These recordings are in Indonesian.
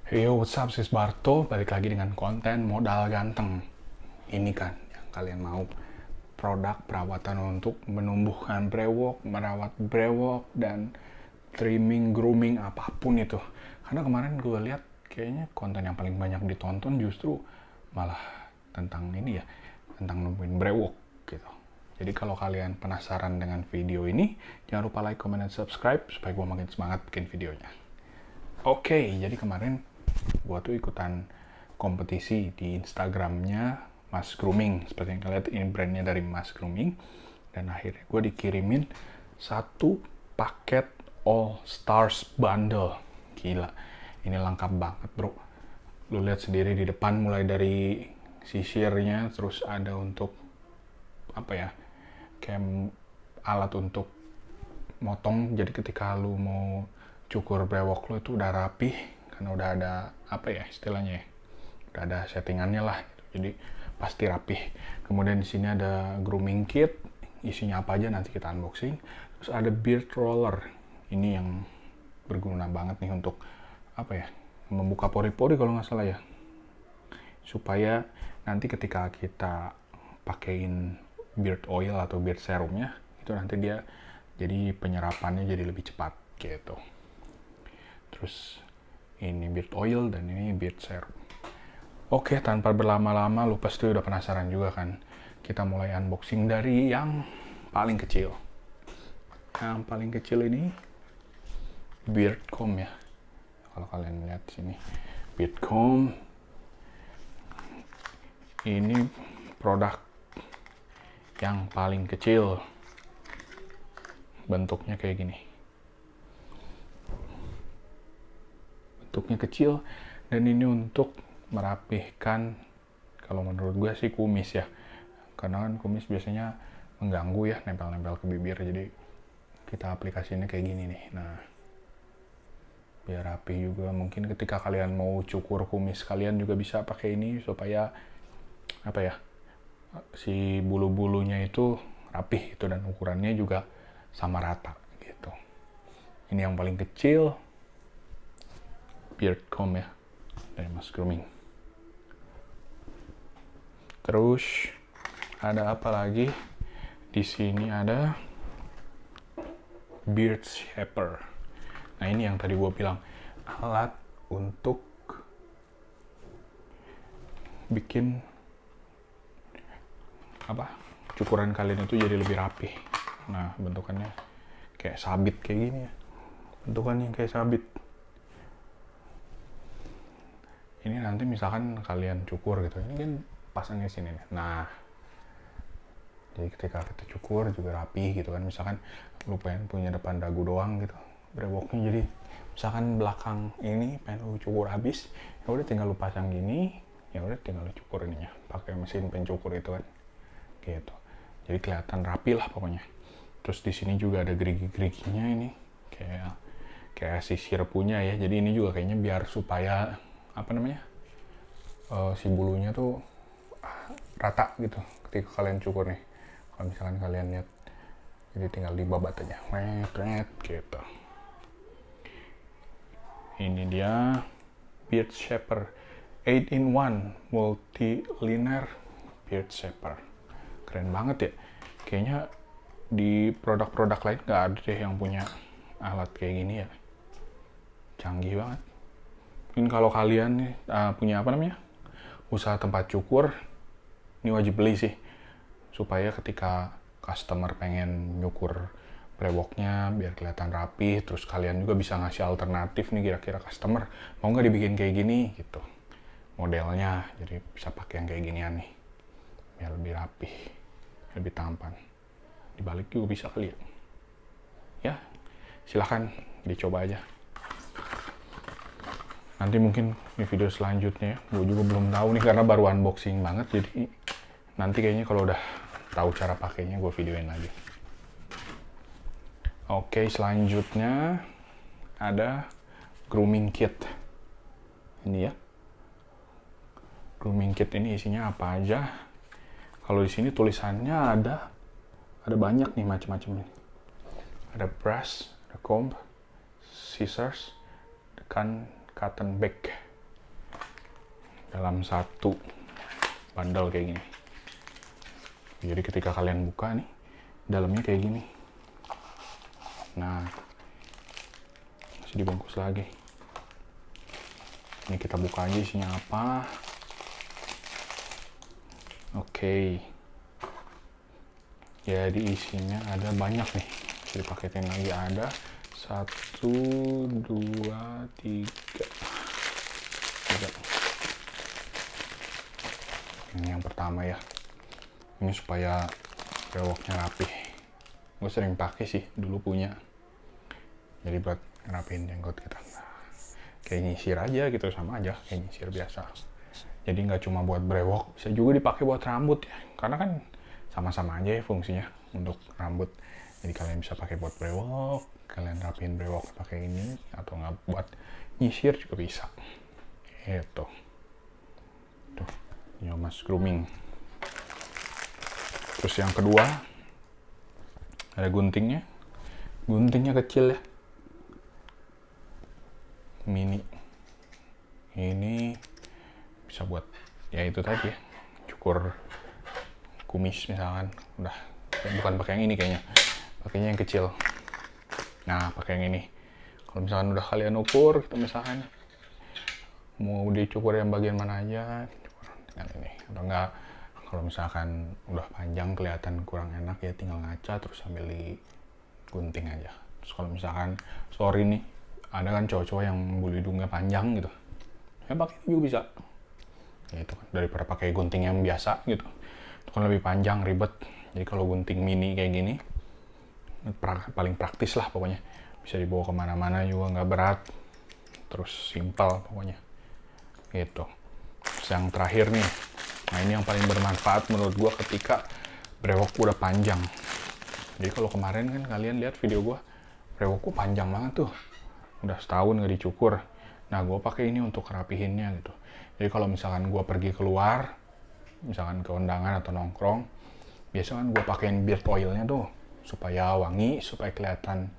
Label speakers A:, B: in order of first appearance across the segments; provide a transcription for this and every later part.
A: Hey yo, what's up, sis Barto? Balik lagi dengan konten modal ganteng. Ini kan yang kalian mau. Produk perawatan untuk menumbuhkan brewok, merawat brewok, dan trimming, grooming, apapun itu. Karena kemarin gue lihat kayaknya konten yang paling banyak ditonton justru malah tentang ini ya, tentang nemuin brewok gitu. Jadi kalau kalian penasaran dengan video ini, jangan lupa like, comment, dan subscribe supaya gue makin semangat bikin videonya. Oke, jadi kemarin gue tuh ikutan kompetisi di Instagramnya Mas Grooming. Seperti yang kalian lihat, ini brandnya dari Mas Grooming. Dan akhirnya gue dikirimin satu paket All Stars Bundle. Gila, ini lengkap banget bro. Lu lihat sendiri di depan, mulai dari sisirnya, terus ada untuk apa ya, kayak alat untuk motong. Jadi ketika lu mau cukur brewok lu itu udah rapih, karena udah ada apa ya istilahnya ya, udah ada settingannya lah gitu. Jadi pasti rapih. Kemudian di sini ada grooming kit, isinya apa aja nanti kita unboxing. Terus ada beard roller, ini yang berguna banget nih untuk apa ya, membuka pori-pori kalau nggak salah ya, supaya nanti ketika kita pakein beard oil atau beard serumnya itu nanti dia jadi penyerapannya jadi lebih cepat gitu. Terus ini beard oil dan ini beard serum. Oke, tanpa berlama-lama, lu pasti udah penasaran juga kan. Kita mulai unboxing dari yang paling kecil. Yang paling kecil ini beard comb ya. Kalau kalian lihat sini, beard comb. Ini produk yang paling kecil. Bentuknya kayak gini. Bentuknya kecil, dan ini untuk merapihkan, kalau menurut gue sih, kumis ya, karena kan kumis biasanya mengganggu ya, nempel-nempel ke bibir. Jadi kita aplikasinya kayak gini nih. Nah, biar rapi juga. Mungkin ketika kalian mau cukur kumis kalian juga bisa pakai ini supaya apa ya, si bulu-bulunya itu rapih itu, dan ukurannya juga sama rata gitu. Ini yang paling kecil, beard comb ya, dari Mas Grooming. Terus ada apa lagi? Di sini ada beard shaper. Nah, ini yang tadi gue bilang, alat untuk bikin apa, cukuran kalian itu jadi lebih rapih. Nah, bentukannya kayak sabit kayak gini ya, bentukannya kayak sabit. Ini nanti misalkan kalian cukur gitu, ini kan pasangnya sini nih. Nah, jadi ketika kita cukur juga rapi gitu kan. Misalkan lu pengen punya depan dagu doang gitu brewoknya, jadi misalkan belakang ini pengen lu cukur habis, ya udah tinggal lu pasang gini, ya udah tinggal lu cukur ininya pakai mesin pencukur itu kan gitu. Jadi kelihatan rapi lah pokoknya. Terus di sini juga ada gerigi-geriginya, ini kayak sisir punya ya. Jadi ini juga kayaknya biar supaya apa namanya, si bulunya tuh rata gitu ketika kalian cukur nih. Kalau misalkan kalian lihat, jadi tinggal dibabat aja, wet gitu. Ini dia beard shaper 8-in-1 multi liner beard shaper. Keren banget ya. Kayaknya di produk-produk lain nggak ada deh yang punya alat kayak gini ya. Canggih banget. Mungkin kalau kalian nih punya apa namanya, usaha tempat cukur, ini wajib beli sih, supaya ketika customer pengen nyukur brewoknya biar kelihatan rapi, terus kalian juga bisa ngasih alternatif nih, kira-kira customer mau nggak dibikin kayak gini gitu modelnya. Jadi bisa pakai yang kayak ginian nih biar lebih rapi, lebih tampan. Dibalik juga bisa kali ya. Ya, silahkan dicoba aja. Nanti mungkin di video selanjutnya ya, gue juga belum tahu nih karena baru unboxing banget. Jadi nanti kayaknya kalau udah tahu cara pakainya gue videoin lagi. Oke, selanjutnya ada grooming kit. Ini ya. Grooming kit ini isinya apa aja? Kalau di sini tulisannya ada banyak nih macam-macam nih. Ada brush, ada comb, scissors, kan cotton bag. dalam satu bundle kayak gini. Jadi ketika kalian buka nih, dalamnya kayak gini. Nah, masih dibungkus lagi. Ini kita buka aja isinya apa. Oke. Jadi isinya ada banyak nih. Bisa dipaketin lagi, ada 1, 2, 3. Ini yang pertama ya. Ini supaya brewoknya rapih. Gue sering pakai sih, dulu punya. Jadi buat ngerapiin jenggot kita. Kayak nyisir aja gitu, sama aja kayak nyisir biasa. Jadi nggak cuma buat brewok, bisa juga dipakai buat rambut ya. Karena kan sama-sama aja ya fungsinya untuk rambut. Jadi kalian bisa pakai buat brewok, kalian rapiin brewok pakai ini, atau nggak buat nyisir juga bisa. Itu. Tuh, Yomas Grooming. Terus yang kedua, ada guntingnya. Guntingnya kecil ya. Mini. Ini bisa buat, ya itu tadi ya, cukur kumis misalkan. Udah, bukan pakai yang ini kayaknya. Pakainya yang kecil. Nah, pakai yang ini. Kalau misalkan udah kalian ukur, gitu misalkan mau dicukur yang bagian mana aja, cukur dengan ini. Atau enggak, kalau misalkan udah panjang kelihatan kurang enak ya, tinggal ngaca terus sambil digunting aja. Terus kalau misalkan sorry nih, ada kan cowok-cowok yang bulu hidungnya panjang gitu, ya pakai juga bisa. Ya itu kan, daripada pakai gunting yang biasa gitu, itu kan lebih panjang, ribet. Jadi kalau gunting mini kayak gini paling praktis lah pokoknya, bisa dibawa kemana-mana juga nggak berat, terus simpel pokoknya gitu. Terus yang terakhir nih, nah ini yang paling bermanfaat menurut gua ketika brewok udah panjang. Jadi kalau kemarin kan kalian lihat video gua, brewokku panjang banget tuh, udah setahun nggak dicukur. Nah, gua pakai ini untuk rapihinnya gitu. Jadi kalau misalkan gua pergi keluar, misalkan ke undangan atau nongkrong, biasanya kan gua pakein beard oilnya tuh supaya wangi, supaya kelihatan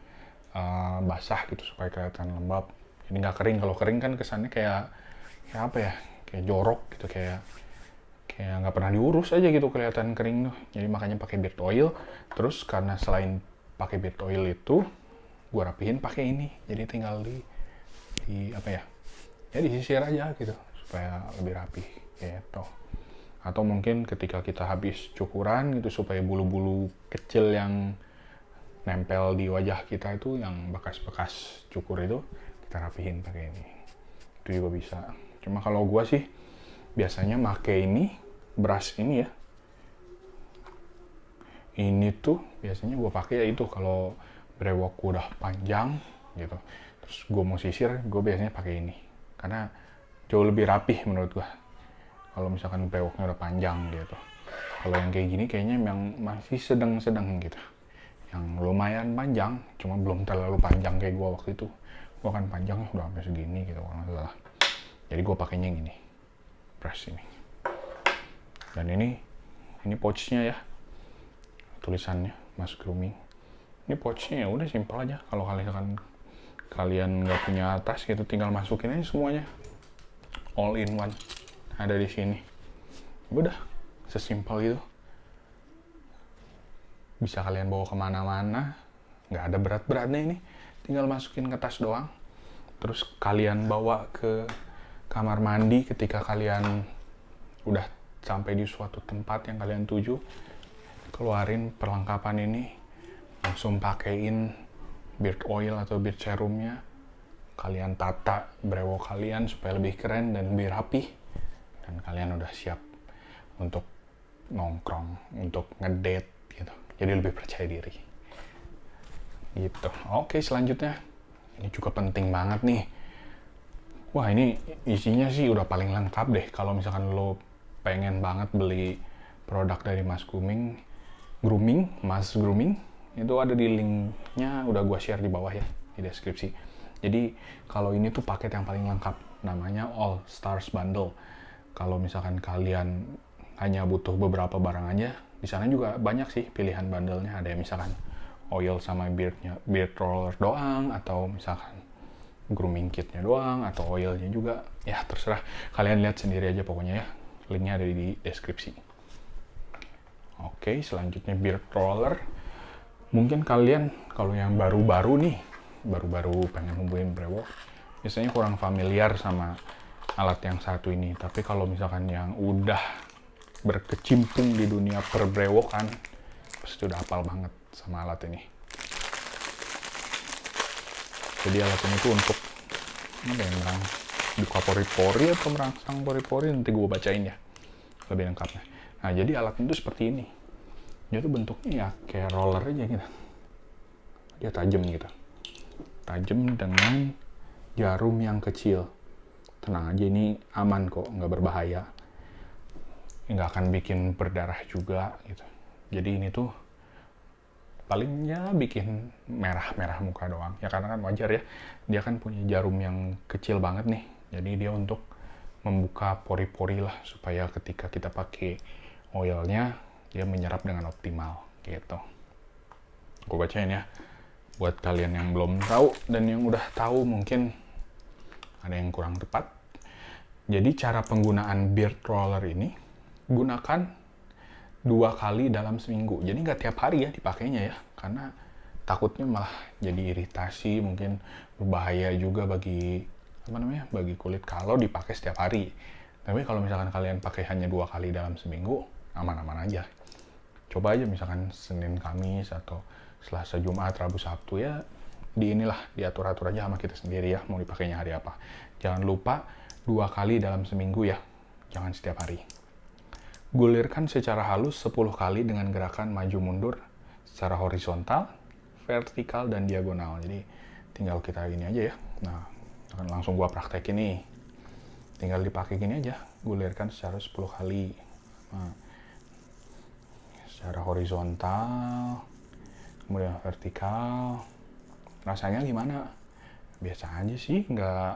A: basah gitu, supaya kelihatan lembab. Jadi nggak kering. Kalau kering kan kesannya kayak apa ya, kayak jorok gitu, kayak nggak pernah diurus aja gitu, kelihatan kering tuh. Jadi makanya pakai beard oil. Terus karena selain pakai beard oil itu, gue rapihin pakai ini. Jadi tinggal di apa ya, disisir aja gitu supaya lebih rapi gitu. Atau mungkin ketika kita habis cukuran gitu, supaya bulu-bulu kecil yang nempel di wajah kita itu, yang bekas-bekas cukur itu, kita rapihin pakai ini. Itu juga bisa. Cuma kalau gue sih biasanya pakai ini, brush ini ya. Ini tuh biasanya gue pakai ya itu kalau brewok udah panjang gitu. Terus gue mau sisir, gue biasanya pakai ini. Karena jauh lebih rapih menurut gue. Kalau misalkan brewoknya udah panjang gitu. Kalau yang kayak gini kayaknya yang masih sedang-sedang gitu. Yang lumayan panjang, cuma belum terlalu panjang kayak gue waktu itu. Gue kan panjangnya udah sampai segini gitu kalau nggak salah. Jadi gue pakainya yang ini, brush ini. Dan ini pouchnya ya, tulisannya Mas Grooming. Ini pouchnya ya udah simpel aja. Kalau kalian nggak punya tas gitu, tinggal masukin aja semuanya, all in one, ada di sini. Udah sesimpel itu. Bisa kalian bawa kemana-mana, nggak ada berat-beratnya ini. Tinggal masukin ke tas doang. Terus kalian bawa ke kamar mandi ketika kalian udah sampai di suatu tempat yang kalian tuju. Keluarin perlengkapan ini, langsung pakein beard oil atau beard serumnya. Kalian tata brewok kalian supaya lebih keren dan lebih rapi. Dan kalian udah siap untuk nongkrong, untuk ngedate gitu. Jadi lebih percaya diri. Gitu. Oke, selanjutnya. Ini juga penting banget nih. Wah, ini isinya sih udah paling lengkap deh. Kalau misalkan lo pengen banget beli produk dari Mas Grooming, Mas Grooming, itu ada di linknya, udah gua share di bawah ya, di deskripsi. Jadi kalau ini tuh paket yang paling lengkap, namanya All Stars Bundle. Kalau misalkan kalian hanya butuh beberapa barang aja, di sana juga banyak sih pilihan bundle-nya. Ada yang misalkan oil sama beard roller doang, atau misalkan grooming kitnya doang atau oilnya juga, ya terserah kalian lihat sendiri aja pokoknya ya, linknya ada di deskripsi. Oke, selanjutnya beard roller. Mungkin kalian kalau yang baru-baru nih, baru-baru pengen numbuhin brewok, biasanya kurang familiar sama alat yang satu ini. Tapi kalau misalkan yang udah berkecimpung di dunia perbrewokan, pasti udah hafal banget sama alat ini. Jadi alat ini tuh untuk apa ya, buka pori-pori atau merangsang pori-pori, nanti gue bacain ya lebih lengkapnya. Nah, jadi alat itu seperti ini. Dia tuh bentuknya ya kayak roller aja gitu. Dia tajam gitu. Tajam dengan jarum yang kecil. Tenang aja, ini aman kok, nggak berbahaya. Nggak akan bikin berdarah juga gitu. Jadi ini tuh palingnya bikin merah-merah muka doang. Ya karena kan wajar ya, dia kan punya jarum yang kecil banget nih. Jadi dia untuk membuka pori-pori lah, supaya ketika kita pakai oilnya, dia menyerap dengan optimal gitu. Gue bacain ya, buat kalian yang belum tahu dan yang udah tahu mungkin ada yang kurang tepat. Jadi cara penggunaan beard roller ini, gunakan 2 kali dalam seminggu. Jadi nggak tiap hari ya dipakainya ya, karena takutnya malah jadi iritasi, mungkin berbahaya juga bagi bagi kulit kalau dipakai setiap hari. Tapi kalau misalkan kalian pakai hanya 2 kali dalam seminggu, aman-aman aja. Coba aja misalkan Senin, Kamis, atau Selasa, Jumat, Rabu, Sabtu ya, diatur-atur aja sama kita sendiri ya, mau dipakainya hari apa. Jangan lupa 2 kali dalam seminggu ya, jangan setiap hari. Gulirkan secara halus 10 kali dengan gerakan maju mundur secara horizontal, vertikal, dan diagonal. Jadi tinggal kita gini aja ya. Nah, langsung gua praktekin nih. Tinggal dipakai gini aja, gulirkan secara 10 kali. Nah, secara horizontal, kemudian vertikal. Rasanya gimana? Biasa aja sih, nggak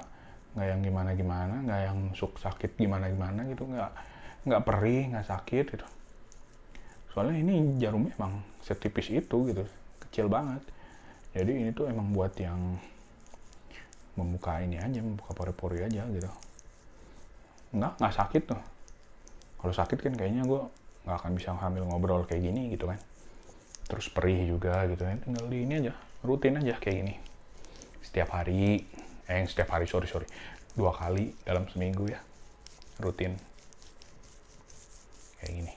A: yang gimana-gimana, nggak yang sakit gimana-gimana gitu, nggak perih, nggak sakit gitu. Soalnya ini jarumnya emang setipis itu gitu, kecil banget. Jadi ini tuh emang buat yang membuka ini aja, membuka pori-pori aja gitu. Nggak sakit tuh. Kalau sakit kan kayaknya gue nggak akan bisa sambil ngobrol kayak gini gitu kan. Terus perih juga gitu kan. Tinggal di ini aja, rutin aja kayak gini. Setiap hari, sorry. 2 kali dalam seminggu ya. Rutin. Kayak gini.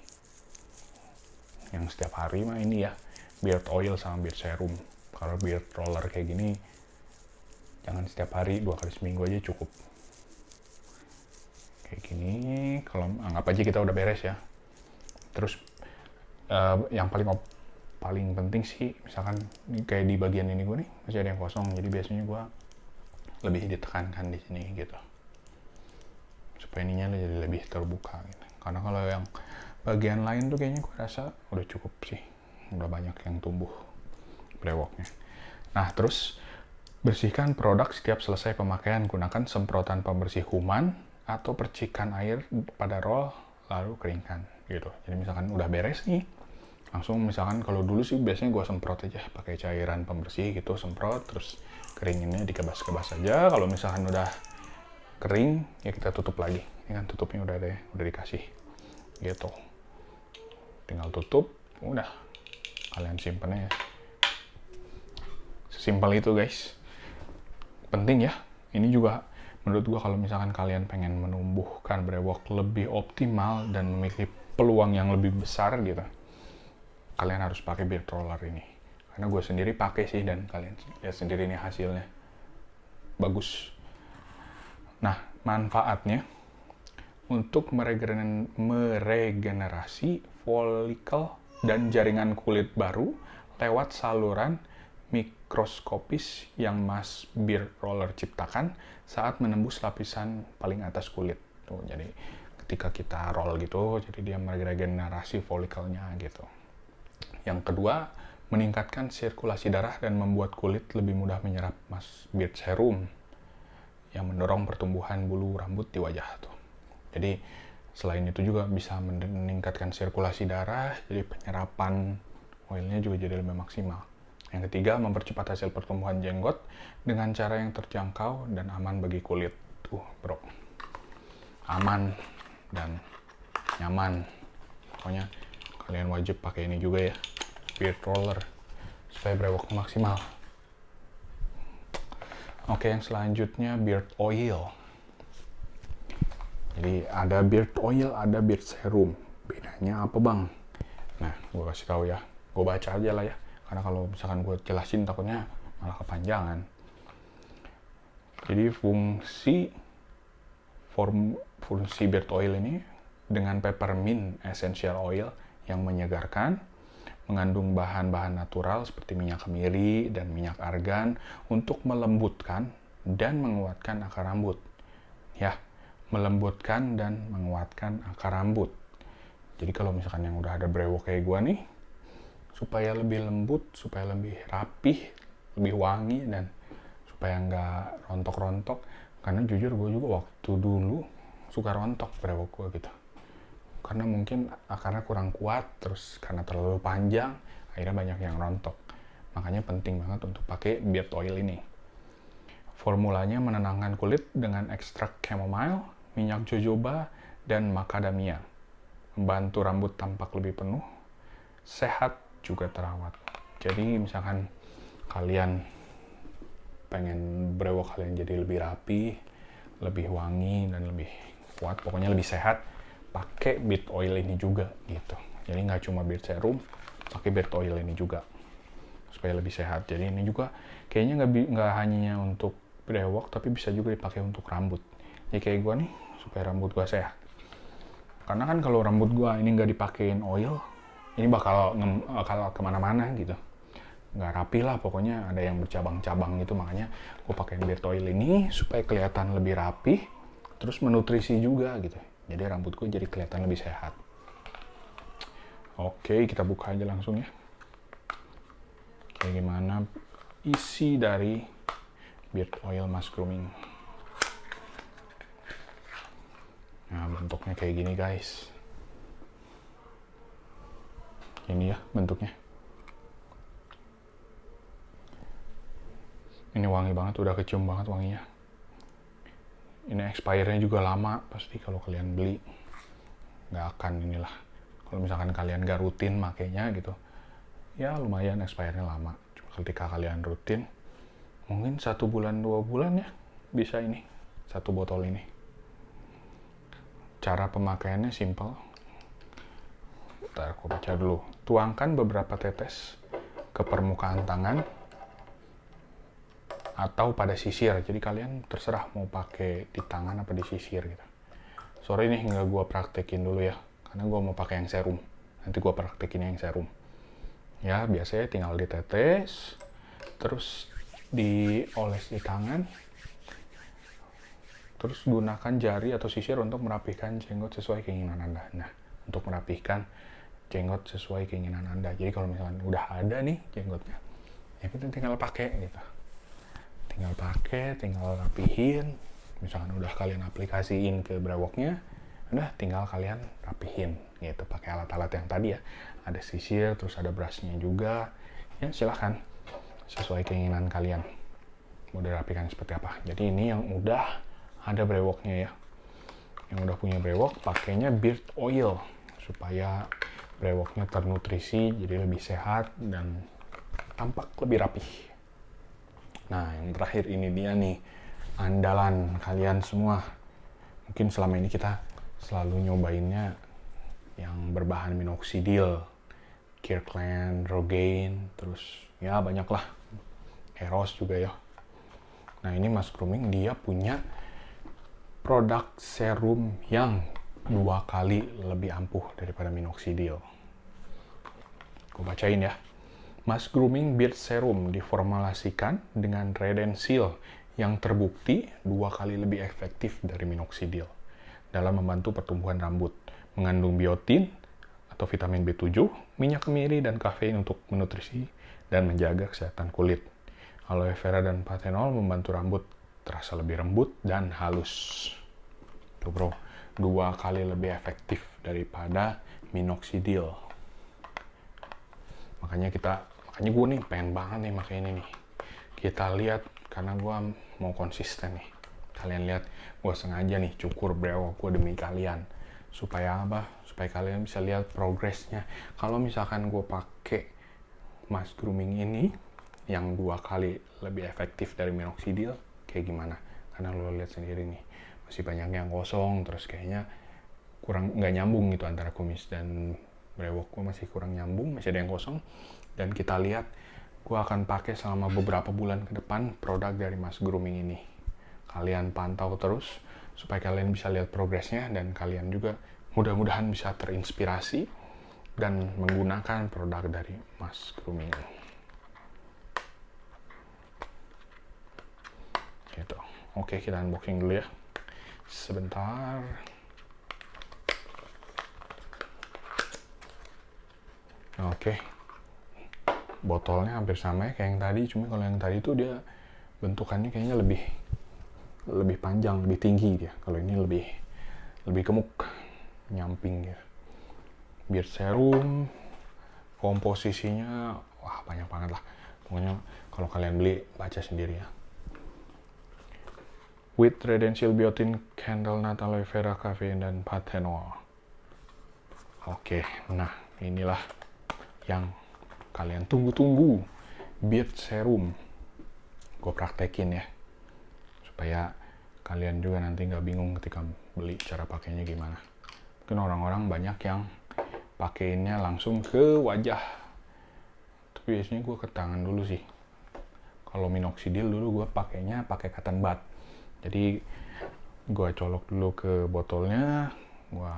A: Yang setiap hari mah ini ya, beard oil sama beard serum. Kalau beard roller kayak gini, jangan setiap hari, 2 kali seminggu aja cukup. Kayak gini, kalau anggap aja kita udah beres ya. Terus yang paling penting sih, misalkan kayak di bagian ini gue nih masih ada yang kosong, jadi biasanya gue lebih ditekankan di sini gitu, supaya ininya jadi lebih terbuka gitu. Karena kalau yang bagian lain tuh kayaknya gue rasa udah cukup sih, udah banyak yang tumbuh brewoknya. Nah, terus bersihkan produk setiap selesai pemakaian. Gunakan semprotan pembersih kuman atau percikan air pada roll, lalu keringkan gitu. Jadi misalkan udah beres nih, langsung misalkan kalau dulu sih biasanya gue semprot aja pakai cairan pembersih gitu, semprot terus keringinnya dikebas-kebas aja. Kalau misalkan udah kering ya kita tutup lagi. Ini kan tutupnya udah ada ya, udah dikasih gitu. Tinggal tutup, udah kalian simpennya ya. Sesimpel itu guys. Penting ya. Ini juga menurut gua kalau misalkan kalian pengen menumbuhkan brewok lebih optimal dan memiliki peluang yang lebih besar gitu, kalian harus pakai beard roller ini. Karena gue sendiri pakai sih, dan kalian lihat sendiri nih hasilnya bagus. Nah, manfaatnya untuk meregenerasi folikel dan jaringan kulit baru lewat saluran mikroskopis yang Mas Beard Roller ciptakan saat menembus lapisan paling atas kulit. Tuh, jadi ketika kita roll gitu, jadi dia meregenerasi folikelnya gitu. Yang kedua, meningkatkan sirkulasi darah dan membuat kulit lebih mudah menyerap Mas Beard Serum yang mendorong pertumbuhan bulu rambut di wajah tuh. Jadi selain itu juga bisa meningkatkan sirkulasi darah, jadi penyerapan oilnya juga jadi lebih maksimal. Yang ketiga, mempercepat hasil pertumbuhan jenggot dengan cara yang terjangkau dan aman bagi kulit. Tuh, bro. Aman dan nyaman. Pokoknya kalian wajib pakai ini juga ya, beard roller, supaya brewok maksimal. Oke, yang selanjutnya beard oil. Jadi ada beard oil, ada beard serum. Bedanya apa, Bang? Nah, gue kasih tahu ya. Gue baca aja lah ya. Karena kalau misalkan gue jelasin takutnya malah kepanjangan. Jadi fungsi beard oil ini dengan peppermint essential oil yang menyegarkan, mengandung bahan-bahan natural seperti minyak kemiri dan minyak argan untuk melembutkan dan menguatkan akar rambut. Ya, melembutkan dan menguatkan akar rambut. Jadi kalau misalkan yang udah ada brewok kayak gua nih, supaya lebih lembut, supaya lebih rapih, lebih wangi, dan supaya nggak rontok-rontok. Karena jujur gue juga waktu dulu suka rontok brewok gue gitu. Karena mungkin akarnya kurang kuat, terus karena terlalu panjang, akhirnya banyak yang rontok. Makanya penting banget untuk pakai beard oil ini. Formulanya menenangkan kulit dengan ekstrak chamomile, minyak jojoba, dan macadamia. Membantu rambut tampak lebih penuh, sehat, juga terawat. Jadi misalkan kalian pengen brewok kalian jadi lebih rapi, lebih wangi, dan lebih kuat, pokoknya lebih sehat, pakai beard oil ini juga gitu. Jadi nggak cuma beard serum, pakai beard oil ini juga supaya lebih sehat. Jadi ini juga kayaknya nggak hanya untuk brewok, tapi bisa juga dipakai untuk rambut. Jadi kayak gue nih, supaya rambut gue sehat. Karena kan kalau rambut gue ini nggak dipakein oil, ini bakal kemana-mana gitu. Nggak rapi lah, pokoknya ada yang bercabang-cabang gitu. Makanya gue pakai beard oil ini supaya kelihatan lebih rapi, terus menutrisi juga gitu. Jadi rambut gue jadi kelihatan lebih sehat. Oke, kita buka aja langsung ya. Kayak gimana isi dari beard oil mask grooming. Nah, bentuknya kayak gini guys. Ini ya bentuknya. Ini wangi banget, udah kecium banget wanginya. Ini expire-nya juga lama, pasti kalau kalian beli. Nggak akan inilah. Kalau misalkan kalian nggak rutin makainya gitu, ya lumayan expire-nya lama. Cuma ketika kalian rutin, mungkin 1 bulan 2 bulan ya bisa ini, 1 botol ini. Cara pemakaiannya simple. Ntar aku baca dulu. Tuangkan beberapa tetes ke permukaan tangan atau pada sisir. Jadi kalian terserah mau pakai di tangan apa di sisir gitu. Sorry nih nggak gue praktekin dulu ya, karena gue mau pakai yang serum. Nanti gue praktekin yang serum. Ya biasanya tinggal ditetes, terus dioles di tangan, terus gunakan jari atau sisir untuk merapihkan jenggot sesuai keinginan Anda. Nah, untuk merapihkan jenggot sesuai keinginan Anda. Jadi kalau misalkan udah ada nih jenggotnya, ya kita tinggal pakai gitu. Tinggal pakai, tinggal rapihin. Misalkan udah kalian aplikasiin ke brewoknya, udah tinggal kalian rapihin gitu. Pakai alat-alat yang tadi ya. Ada sisir, terus ada brushnya juga. Ya silahkan, sesuai keinginan kalian. Mau dirapikan seperti apa. Jadi ini yang udah ada brewoknya ya. Yang udah punya brewok, pakainya beard oil supaya brewoknya ternutrisi, jadi lebih sehat dan tampak lebih rapih. Nah, yang terakhir ini dia nih, andalan kalian semua. Mungkin selama ini kita selalu nyobainnya yang berbahan minoxidil, Kirkland, Rogaine, terus ya banyak lah, Eros juga ya. Nah ini mask grooming dia punya produk serum yang 2 kali lebih ampuh daripada minoxidil. Gue bacain ya. Mask grooming beard serum diformulasikan dengan Redensil yang terbukti 2 kali lebih efektif dari minoxidil dalam membantu pertumbuhan rambut, mengandung biotin atau vitamin B7, minyak kemiri, dan kafein untuk menutrisi dan menjaga kesehatan kulit. Aloe vera dan pantenol membantu rambut terasa lebih lembut dan halus. Tuh bro, 2 kali lebih efektif daripada minoxidil. Makanya kita Makanya gue nih pengen banget nih pakai ini nih. Kita lihat, karena gue mau konsisten nih. Kalian lihat, gue sengaja nih cukur brewok gue demi kalian. Supaya apa? Supaya kalian bisa lihat progresnya. Kalau misalkan gue pakai mask grooming ini yang 2 kali lebih efektif dari minoxidil, kayak gimana? Karena lo lihat sendiri nih, masih banyak yang kosong, terus kayaknya kurang nggak nyambung gitu antara kumis dan brewok gue, masih kurang nyambung, masih ada yang kosong. Dan kita lihat, gue akan pakai selama beberapa bulan ke depan produk dari mask grooming ini. Kalian pantau terus supaya kalian bisa lihat progresnya, dan kalian juga mudah-mudahan bisa terinspirasi dan menggunakan produk dari mask grooming ini. Gitu. Oke, kita unboxing dulu ya. Sebentar. Oke. Botolnya hampir sama ya kayak yang tadi, cuma kalau yang tadi tuh dia bentukannya kayaknya lebih panjang, lebih tinggi dia. Kalau ini lebih gemuk, nyamping ya. Beard serum, komposisinya wah banyak banget lah. Pokoknya kalau kalian beli baca sendiri ya. With Redensil Biotin, Candle Nut Aloe Vera, Caffeine, dan Panthenol. Oke, nah inilah yang kalian tunggu-tunggu, beard serum. Gue praktekin ya, supaya kalian juga nanti nggak bingung ketika beli cara pakainya gimana. Mungkin orang-orang banyak yang pakainya langsung ke wajah, tapi biasanya gue ke tangan dulu sih. Kalau minoxidil dulu gue pakainya pakai cotton bud. Jadi gue colok dulu ke botolnya, gue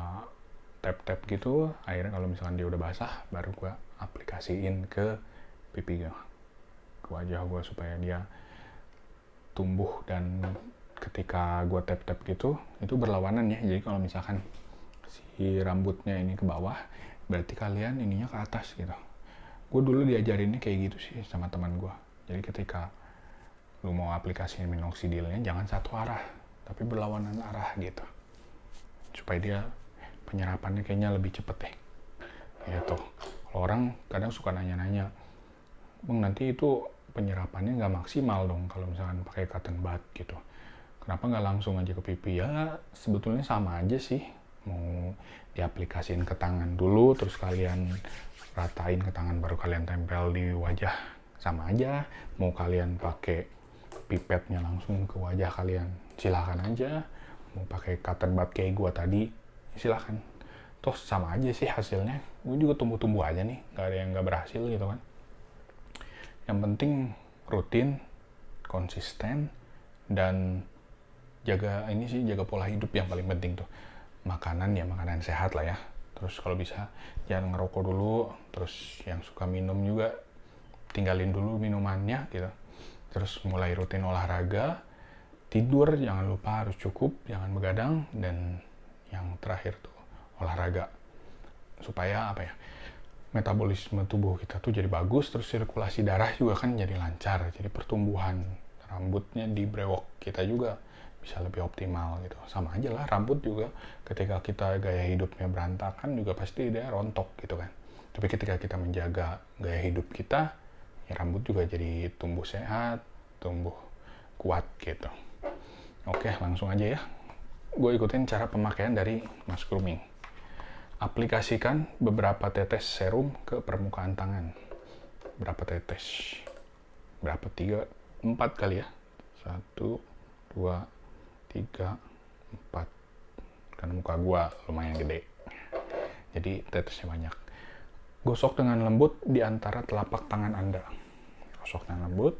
A: tap-tap gitu, akhirnya kalau misalkan dia udah basah, baru gue aplikasiin ke pipi gue, ke wajah gue, supaya dia tumbuh. Dan ketika gue tap-tap gitu, itu berlawanan ya. Jadi kalau misalkan si rambutnya ini ke bawah, berarti kalian ininya ke atas gitu. Gue dulu diajarinnya kayak gitu sih sama teman gue. Jadi ketika lu mau aplikasiin minoxidilnya, jangan satu arah, tapi berlawanan arah gitu, supaya dia penyerapannya kayaknya lebih cepet deh gitu. Kalau orang kadang suka nanya-nanya, bang nanti itu penyerapannya nggak maksimal dong kalau misalkan pakai cotton bud gitu, kenapa nggak langsung aja ke pipi? Ya sebetulnya sama aja sih, mau diaplikasiin ke tangan dulu, terus kalian ratain ke tangan, baru kalian tempel di wajah, sama aja. Mau kalian pakai pipetnya langsung ke wajah kalian, silahkan aja. Mau pakai cotton bud kayak gua tadi, silahkan. Toh sama aja sih hasilnya. Gue juga tumbuh-tumbuh aja nih, nggak ada yang nggak berhasil gitu kan. Yang penting rutin, konsisten, dan jaga ini sih, jaga pola hidup yang paling penting tuh. Makanan ya makanan sehat lah ya. Terus kalau bisa jangan ngerokok dulu. Terus yang suka minum juga tinggalin dulu minumannya gitu. Terus mulai rutin olahraga, tidur jangan lupa harus cukup, jangan begadang, dan yang terakhir tuh olahraga, supaya apa ya, metabolisme tubuh kita tuh jadi bagus, terus sirkulasi darah juga kan jadi lancar, jadi pertumbuhan rambutnya di brewok kita juga bisa lebih optimal gitu. Sama aja lah, rambut juga ketika kita gaya hidupnya berantakan juga pasti dia rontok gitu kan. Tapi ketika kita menjaga gaya hidup kita, ya rambut juga jadi tumbuh sehat, tumbuh kuat gitu. Oke, langsung aja ya. Gue ikutin cara pemakaian dari mask grooming. Aplikasikan beberapa tetes serum ke permukaan tangan. Berapa tetes? Berapa? 3, 4 kali ya. 1, 2, 3, 4. Karena muka gue lumayan gede, jadi tetesnya banyak. Gosok dengan lembut di antara telapak tangan Anda. Gosok dengan lembut.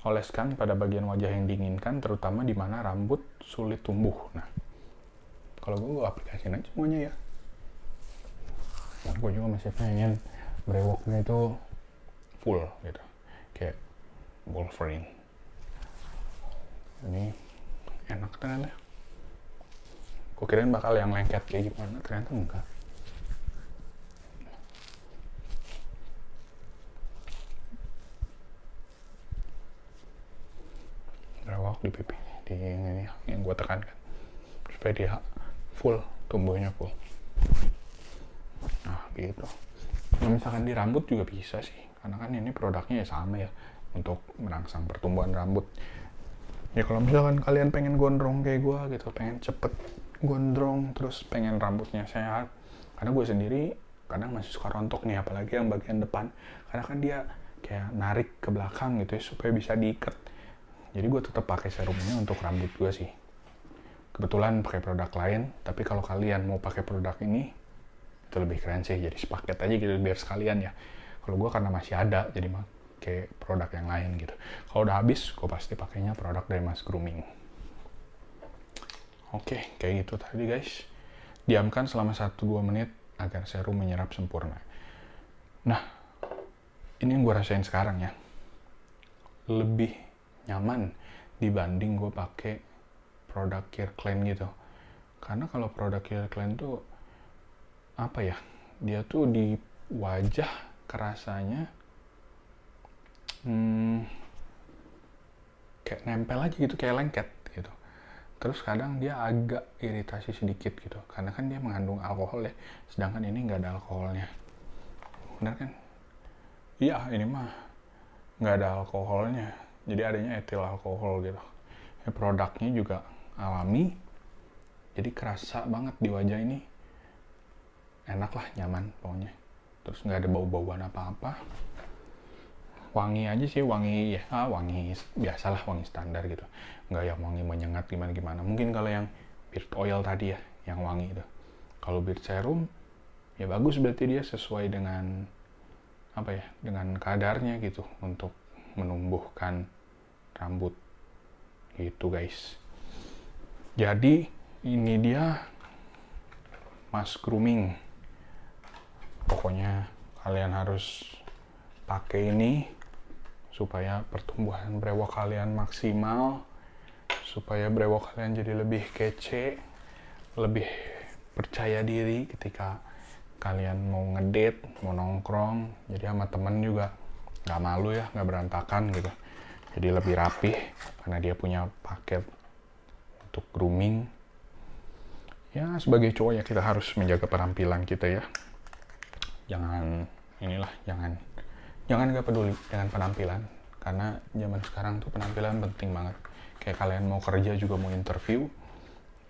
A: Oleskan pada bagian wajah yang diinginkan, terutama di mana rambut sulit tumbuh. Nah, kalau gue aplikasiin aja semuanya ya. Dan gue juga masih pengen brewoknya itu full gitu, kayak Wolverine. Ini enak ternyata. Gue kirain bakal yang lengket kayak gimana, ternyata enggak. Brewok di pipi, di ini yang gue tekankan, supaya dia full, tumbuhnya full. Nah gitu. Nah, misalkan di rambut juga bisa sih, karena kan ini produknya ya sama ya, untuk merangsang pertumbuhan rambut. Ya kalau misalkan kalian pengen gondrong kayak gue gitu, pengen cepet gondrong, terus pengen rambutnya sehat, karena gue sendiri kadang masih suka rontok nih, apalagi yang bagian depan, karena kan dia kayak narik ke belakang gitu ya, supaya bisa diikat. Jadi gue tetap pakai serum ini untuk rambut gue sih. Kebetulan pakai produk lain, tapi kalau kalian mau pakai produk ini, itu lebih keren sih, jadi sepaket aja gitu biar sekalian ya. Kalau gue karena masih ada, jadi pakai produk yang lain gitu. Kalau udah habis, gue pasti pakainya produk dari Mas Grooming. Oke, kayak gitu tadi guys. Diamkan selama 1-2 menit agar serum menyerap sempurna. Nah, ini yang gue rasain sekarang ya. Lebih nyaman dibanding gue pakai produk Care Clean gitu. Karena kalau produk Care Clean tuh apa ya? Dia tuh di wajah kerasanya kayak nempel aja gitu, kayak lengket gitu. Terus kadang dia agak iritasi sedikit gitu, karena kan dia mengandung alkohol ya, sedangkan ini nggak ada alkoholnya. Benar kan? Iya, ini mah nggak ada alkoholnya, jadi adanya etil alkohol gitu. Ya, produknya juga alami, jadi kerasa banget di wajah ini. Enak lah, nyaman pokoknya. Terus nggak ada bau-bauan apa-apa. Wangi aja sih, wangi ya, wangi biasalah, wangi standar gitu. Nggak yang wangi menyengat gimana-gimana. Mungkin kalau yang beard oil tadi ya, yang wangi itu. Kalau beard serum, ya bagus, berarti dia sesuai dengan apa ya, dengan kadarnya gitu untuk menumbuhkan rambut gitu guys. Jadi ini dia Mas Grooming. Pokoknya kalian harus pakai ini supaya pertumbuhan brewok kalian maksimal, supaya brewok kalian jadi lebih kece, lebih percaya diri ketika kalian mau ngedate, mau nongkrong, jadi sama temen juga nggak malu ya, nggak berantakan gitu. Jadi lebih rapih karena dia punya paket untuk grooming. Ya sebagai cowok ya kita harus menjaga penampilan kita ya. Jangan nggak peduli dengan penampilan, karena zaman sekarang tuh penampilan penting banget. Kayak kalian mau kerja juga, mau interview,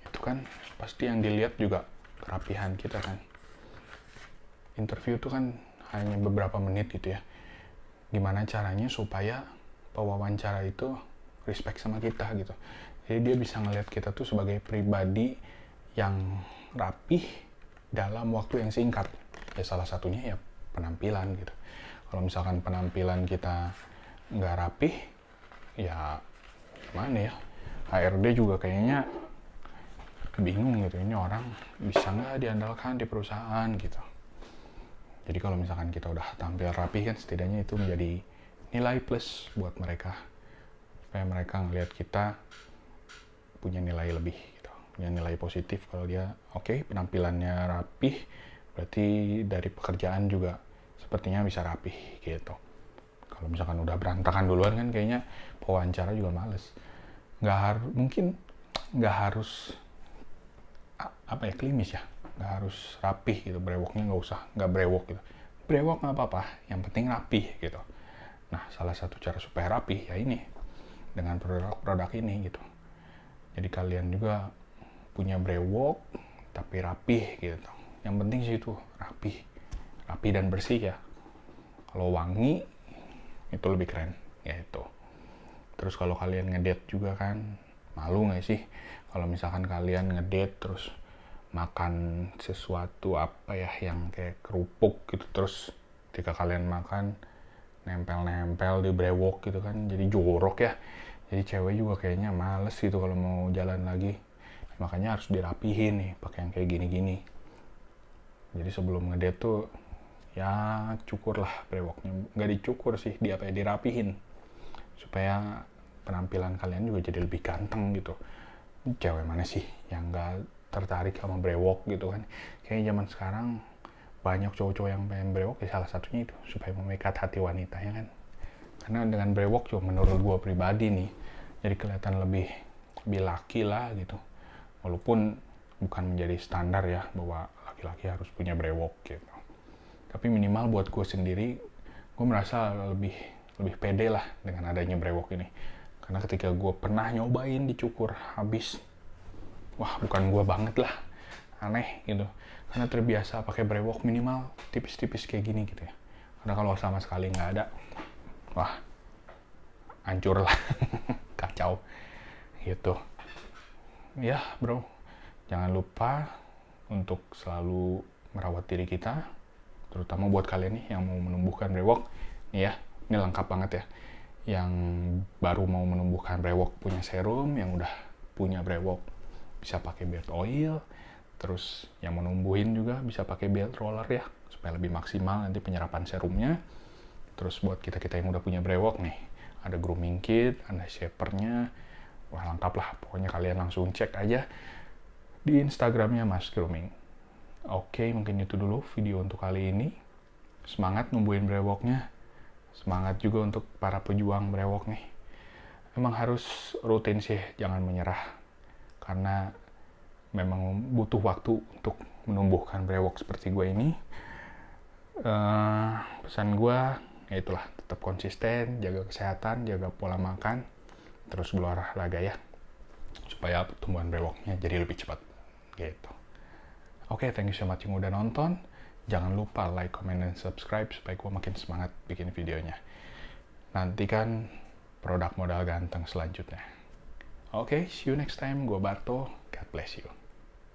A: itu kan pasti yang dilihat juga kerapihan kita kan. Interview tuh kan hanya beberapa menit gitu ya. Gimana caranya supaya pewawancara itu respect sama kita gitu. Jadi dia bisa ngelihat kita tuh sebagai pribadi yang rapih dalam waktu yang singkat. Ya salah satunya ya penampilan gitu. Kalau misalkan penampilan kita nggak rapih, ya gimana ya, HRD juga kayaknya bingung gitu, ini orang bisa nggak diandalkan di perusahaan gitu. Jadi kalau misalkan kita udah tampil rapi kan, setidaknya itu menjadi nilai plus buat mereka, supaya mereka ngelihat kita punya nilai lebih gitu, punya nilai positif. Kalau dia oke, penampilannya rapih, berarti dari pekerjaan juga sepertinya bisa rapih gitu. Kalau misalkan udah berantakan duluan kan kayaknya pewawancara juga males. Mungkin nggak harus apa ya, klimis ya, nggak harus rapih gitu, brewoknya nggak brewok gitu. Brewok nggak apa-apa, yang penting rapih gitu. Nah, salah satu cara supaya rapih ya ini, dengan produk ini gitu. Jadi kalian juga punya brewok tapi rapih gitu. Yang penting sih itu rapi dan bersih ya. Kalau wangi itu lebih keren ya itu. Terus kalau kalian ngedate juga kan, malu nggak sih kalau misalkan kalian ngedate terus makan sesuatu apa ya yang kayak kerupuk gitu, terus ketika kalian makan nempel-nempel di brewok gitu kan, jadi jorok ya. Jadi cewek juga kayaknya males gitu kalau mau jalan lagi. Makanya harus dirapihin nih pakai yang kayak gini-gini. Jadi sebelum ngedate tuh ya cukur lah brewoknya, nggak dicukur sih, dirapihin supaya penampilan kalian juga jadi lebih ganteng gitu. Cewek mana sih yang nggak tertarik sama brewok gitu kan. Kayaknya zaman sekarang banyak cowok-cowok yang pengen brewok, ya salah satunya itu supaya memikat hati wanita ya kan. Karena dengan brewok juga menurut gue pribadi nih, jadi kelihatan lebih laki lah gitu. Walaupun bukan menjadi standar ya bahwa laki-laki harus punya brewok gitu, tapi minimal buat gue sendiri gue merasa lebih pede lah dengan adanya brewok ini. Karena ketika gue pernah nyobain dicukur habis, wah bukan gue banget lah, aneh gitu. Karena terbiasa pakai brewok minimal tipis-tipis kayak gini gitu ya. Karena kalau sama sekali nggak ada, wah hancur lah, kacau gitu. Ya bro, jangan lupa untuk selalu merawat diri kita, terutama buat kalian nih yang mau menumbuhkan brewok. Nih ya, ini lengkap banget ya. Yang baru mau menumbuhkan brewok punya serum, yang udah punya brewok bisa pakai beard oil, terus yang menumbuhin juga bisa pakai beard roller ya, supaya lebih maksimal nanti penyerapan serumnya. Terus buat kita-kita yang udah punya brewok nih, ada grooming kit, ada shapernya, wah lengkap lah. Pokoknya kalian langsung cek aja di Instagramnya Mas Grooming. Oke, mungkin itu dulu video untuk kali ini. Semangat numbuhin brewoknya. Semangat juga untuk para pejuang brewok nih. Emang harus rutin sih, jangan menyerah. Karena memang butuh waktu untuk menumbuhkan brewok seperti gue ini. Pesan gue, ya itulah, tetap konsisten, jaga kesehatan, jaga pola makan, terus berolahraga ya. Supaya pertumbuhan brewoknya jadi lebih cepat. Gitu. Oke, thank you so much yang udah nonton. Jangan lupa like, comment, dan subscribe supaya gue makin semangat bikin videonya. Nantikan produk modal ganteng selanjutnya. Oke, see you next time. Gue Barto. God bless you.